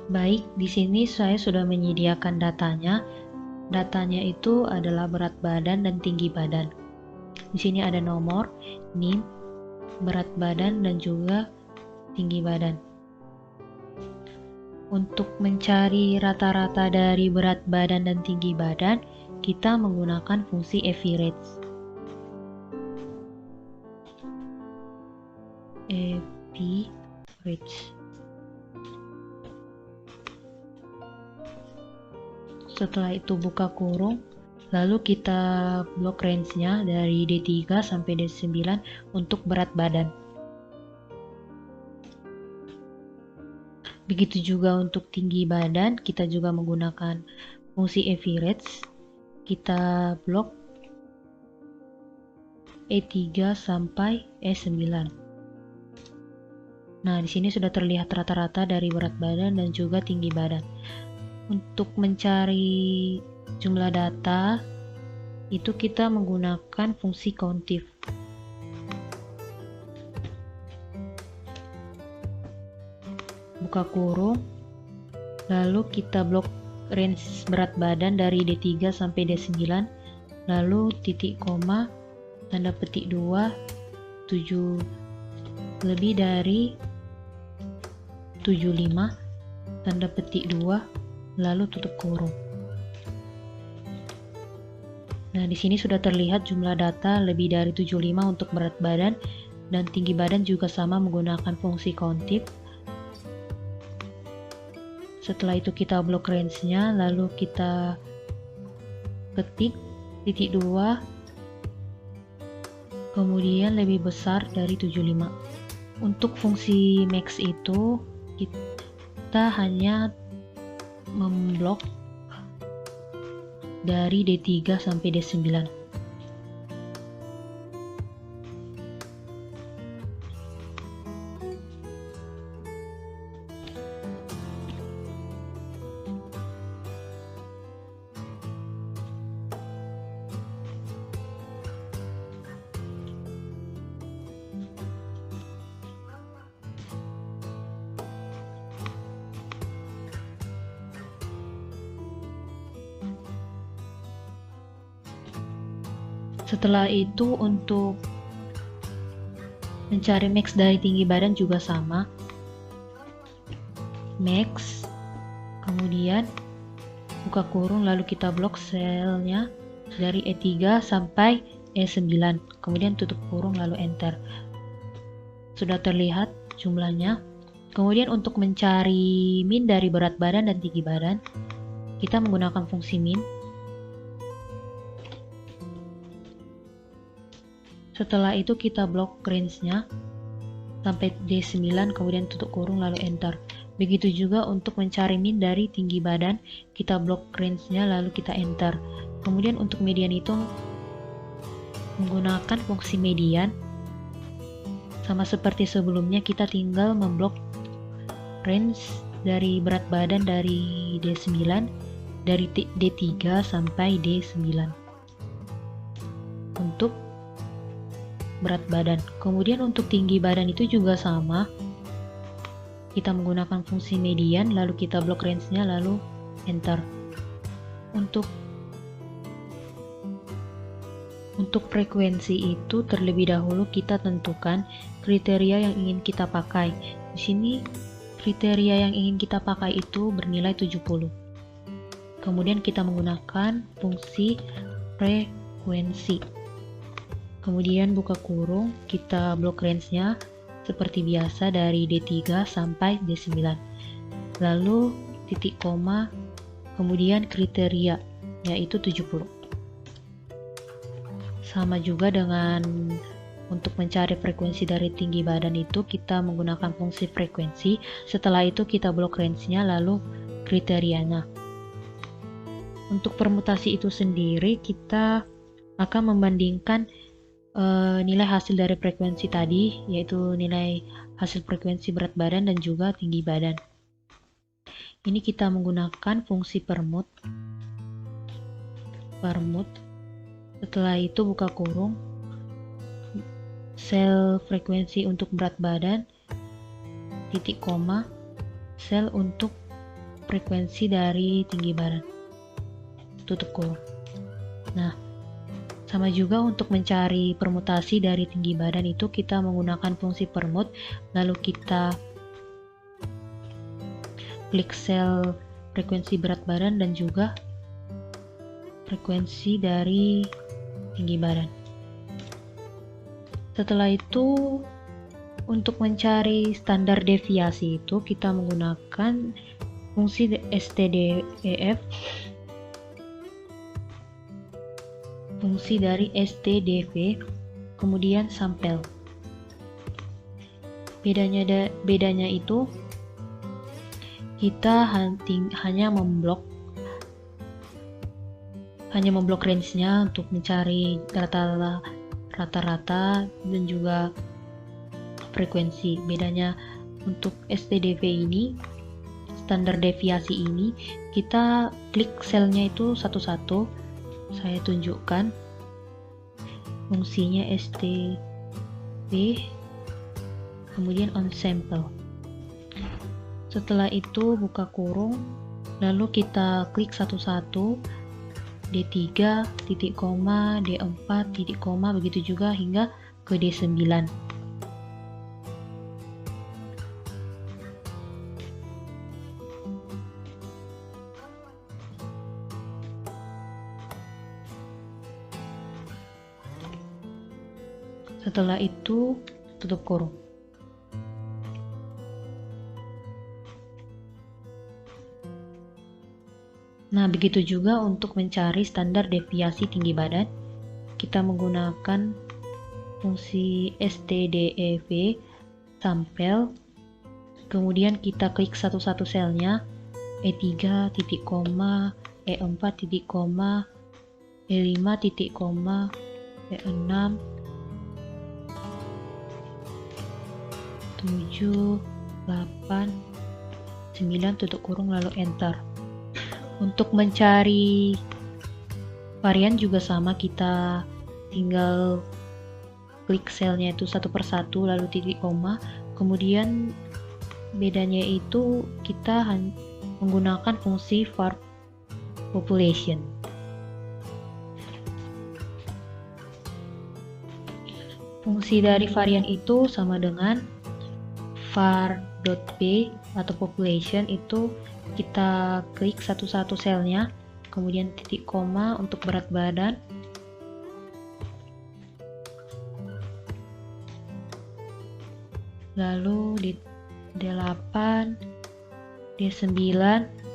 Baik, di sini saya sudah menyediakan datanya. Datanya itu adalah berat badan dan tinggi badan. Di sini ada nomor, NIM, berat badan, dan juga tinggi badan. Untuk mencari rata-rata dari berat badan dan tinggi badan, kita menggunakan fungsi average. Average. Setelah itu buka kurung, lalu kita blok range-nya dari D3 sampai D9 untuk berat badan. Begitu juga untuk tinggi badan, kita juga menggunakan fungsi average. Kita blok E3 sampai E9. Nah, di sini sudah terlihat rata-rata dari berat badan dan juga tinggi badan. Untuk mencari jumlah data, itu kita menggunakan fungsi countif. Buka kurung, lalu kita blok range berat badan dari D3 sampai D9, lalu titik koma, tanda petik 2, 7 lebih dari 75, tanda petik 2, lalu tutup kurung. Nah, di sini sudah terlihat jumlah data lebih dari 75 untuk berat badan dan tinggi badan juga sama menggunakan fungsi countif. Setelah itu kita blok range-nya, lalu kita ketik titik 2, kemudian lebih besar dari 75. Untuk fungsi max itu kita hanya memblok dari D3 sampai D9. Setelah itu untuk mencari max dari tinggi badan juga sama. Max, kemudian buka kurung, lalu kita blok selnya dari E3 sampai E9, kemudian tutup kurung lalu enter. Sudah terlihat jumlahnya. Kemudian untuk mencari min dari berat badan dan tinggi badan, kita menggunakan fungsi min. Setelah itu kita blok range-nya sampai D9, kemudian tutup kurung lalu enter. Begitu juga untuk mencari min dari tinggi badan, kita blok range-nya lalu kita enter. Kemudian untuk median itu menggunakan fungsi median. Sama seperti sebelumnya, kita tinggal memblok range dari berat badan dari D9, dari D3 sampai D9 untuk berat badan. Kemudian untuk tinggi badan itu juga sama, kita menggunakan fungsi median, lalu kita blok range-nya lalu enter. Untuk frekuensi itu terlebih dahulu kita tentukan kriteria yang ingin kita pakai. Di sini kriteria yang ingin kita pakai itu bernilai 70. Kemudian kita menggunakan fungsi frekuensi. Kemudian buka kurung, kita blok range-nya seperti biasa dari D3 sampai D9. Lalu titik koma, kemudian kriteria, yaitu 70. Sama juga dengan untuk mencari frekuensi dari tinggi badan itu, kita menggunakan fungsi frekuensi. Setelah itu kita blok range-nya lalu kriterianya. Untuk permutasi itu sendiri, kita akan membandingkan nilai hasil dari frekuensi tadi, yaitu nilai hasil frekuensi berat badan dan juga tinggi badan. Ini kita menggunakan fungsi permut. Setelah itu buka kurung, sel frekuensi untuk berat badan, titik koma, sel untuk frekuensi dari tinggi badan, tutup kurung. Nah, sama juga untuk mencari permutasi dari tinggi badan itu kita menggunakan fungsi permut, lalu kita klik sel frekuensi berat badan dan juga frekuensi dari tinggi badan. Setelah itu, untuk mencari standar deviasi itu kita menggunakan fungsi STDEF, fungsi dari STDV, kemudian sampel. Bedanya itu kita hanya memblok range-nya untuk mencari rata-rata dan juga frekuensi. Bedanya untuk STDV ini, standar deviasi ini, kita klik selnya itu satu-satu. Saya tunjukkan fungsinya STV, kemudian on sample. Setelah itu buka kurung, lalu kita klik satu-satu, D3, titik koma, D4, titik koma, begitu juga hingga ke D9. Setelah itu tutup kurung. Nah, begitu juga untuk mencari standar deviasi tinggi badan, kita menggunakan fungsi STDEV sampel, kemudian kita klik satu-satu selnya, E3, titik koma, E4, titik koma, E5, titik koma, E6, 7, 8, 9, tutup kurung, lalu enter. Untuk mencari varian juga sama, kita tinggal klik selnya itu satu persatu lalu titik koma, kemudian bedanya itu kita menggunakan fungsi var population. Fungsi dari varian itu sama dengan var.p atau population, itu kita klik satu-satu selnya, kemudian titik koma untuk berat badan, lalu di D8, D9,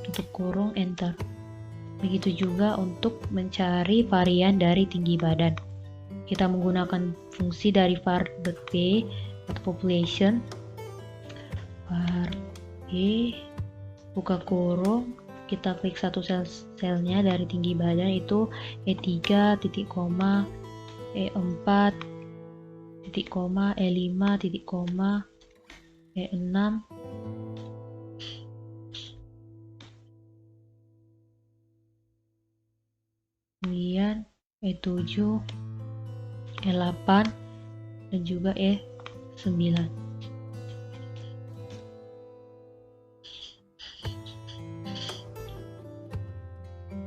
tutup kurung, enter. Begitu juga untuk mencari varian dari tinggi badan, kita menggunakan fungsi dari var.p atau population, var.p, buka kurung, kita klik satu selnya dari tinggi badan itu E3, titik koma, E4, titik koma, E5, titik koma, E6, kemudian E7, E8, dan juga E9.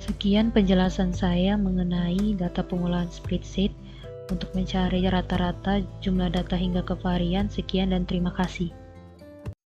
Sekian penjelasan saya mengenai data pengolahan spreadsheet untuk mencari rata-rata jumlah data hingga ke varian. Sekian dan terima kasih.